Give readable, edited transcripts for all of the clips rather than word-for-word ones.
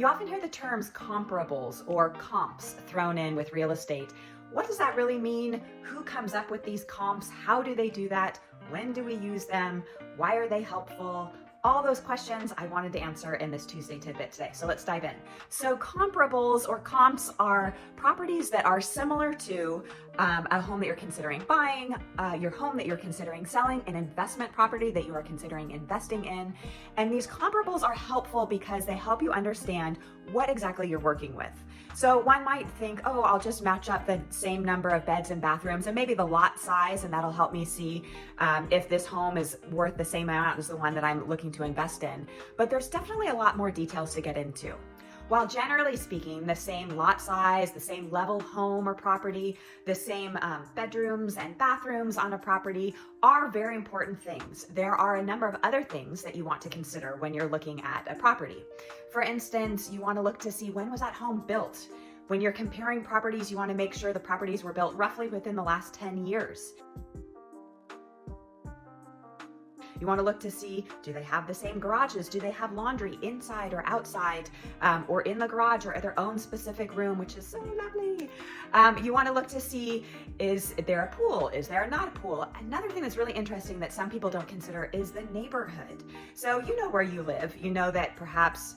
You often hear the terms comparables or comps thrown in with real estate. What does that really mean? Who comes up with these comps? How do they do that? When do we use them? Why are they helpful? All those questions I wanted to answer in this Tuesday tidbit today. So let's dive in. So comparables or comps are properties that are similar to a home that you're considering buying, your home that you're considering selling, an investment property that you are considering investing in. And these comparables are helpful because they help you understand what exactly you're working with. So one might think, oh, I'll just match up the same number of beds and bathrooms and maybe the lot size, and that'll help me see if this home is worth the same amount as the one that I'm looking to invest in. But there's definitely a lot more details to get into. While generally speaking, the same lot size, the same level home or property, the same bedrooms and bathrooms on a property are very important things, there are a number of other things that you want to consider when you're looking at a property. For instance, you want to look to see when was that home built. When you're comparing properties, you want to make sure the properties were built roughly within the last 10 years. You want to look to see, do they have the same garages? Do they have laundry inside or outside, or in the garage or their own specific room, which is so lovely. You want to look to see, is there a pool? Is there not a pool? Another thing that's really interesting that some people don't consider is the neighborhood. So you know where you live. You know that perhaps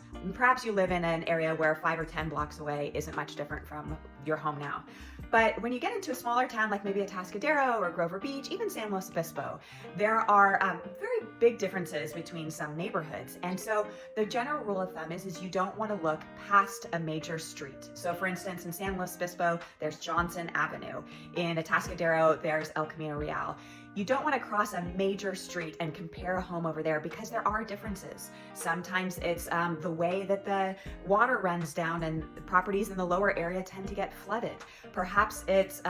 you live in an area where 5 or 10 blocks away isn't much different from your home now. But when you get into a smaller town, like maybe Atascadero or Grover Beach, even San Luis Obispo, there are very big differences between some neighborhoods. And so the general rule of thumb is you don't want to look past a major street. So for instance, in San Luis Obispo, there's Johnson Avenue. In Atascadero, there's El Camino Real. You don't want to cross a major street and compare a home over there because there are differences. Sometimes it's the way that the water runs down and the properties in the lower area tend to get flooded. Perhaps it's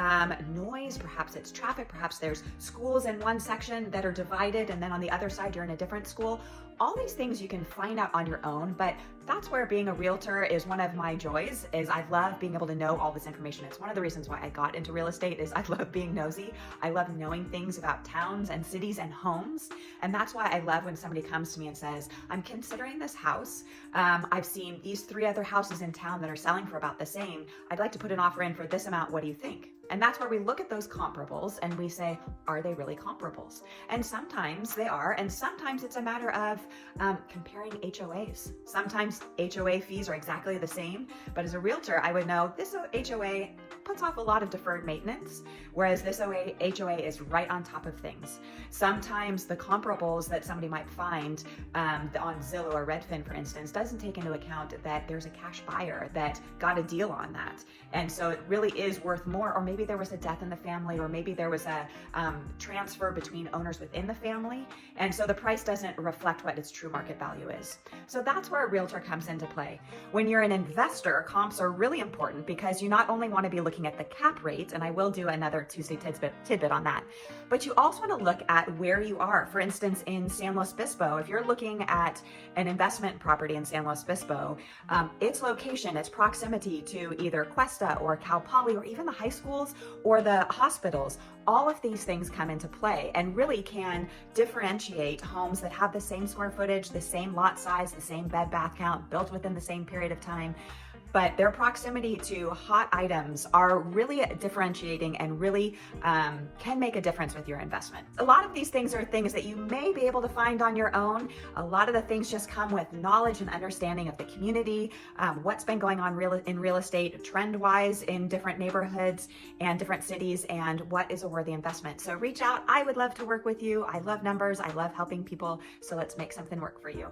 noise, perhaps it's traffic, perhaps there's schools in one section that are divided and then on the other side you're in a different school. All these things you can find out on your own, but that's where being a realtor is one of my joys, is I love being able to know all this information. It's one of the reasons why I got into real estate is I love being nosy. I love knowing things about towns and cities and homes. And that's why I love when somebody comes to me and says, I'm considering this house. I've seen these 3 other houses in town that are selling for about the same. I'd like to put an offer in for this amount. What do you think? And that's where we look at those comparables and we say, are they really comparables? And sometimes they are, and sometimes it's a matter of comparing HOAs. Sometimes HOA fees are exactly the same, but as a realtor, I would know this HOA puts off a lot of deferred maintenance, whereas this HOA is right on top of things. Sometimes the comparables that somebody might find on Zillow or Redfin, for instance, doesn't take into account that there's a cash buyer that got a deal on that. And so it really is worth more, or maybe there was a death in the family, or maybe there was a transfer between owners within the family. And so the price doesn't reflect what its true market value is. So that's where a realtor comes into play. When you're an investor, comps are really important because you not only want to be looking at the cap rate, and I will do another Tuesday tidbit on that, but you also want to look at where you are. For instance, in San Luis Obispo, if you're looking at an investment property in San Luis Obispo, its location, its proximity to either Cuesta or Cal Poly or even the high schools or the hospitals, all of these things come into play and really can differentiate homes that have the same square footage, the same lot size, the same bed bath count, built within the same period of time. But their proximity to hot items are really differentiating and really can make a difference with your investment. A lot of these things are things that you may be able to find on your own. A lot of the things just come with knowledge and understanding of the community, what's been going on in real estate trend-wise in different neighborhoods and different cities, and what is a worthy investment. So reach out. I would love to work with you. I love numbers. I love helping people. So let's make something work for you.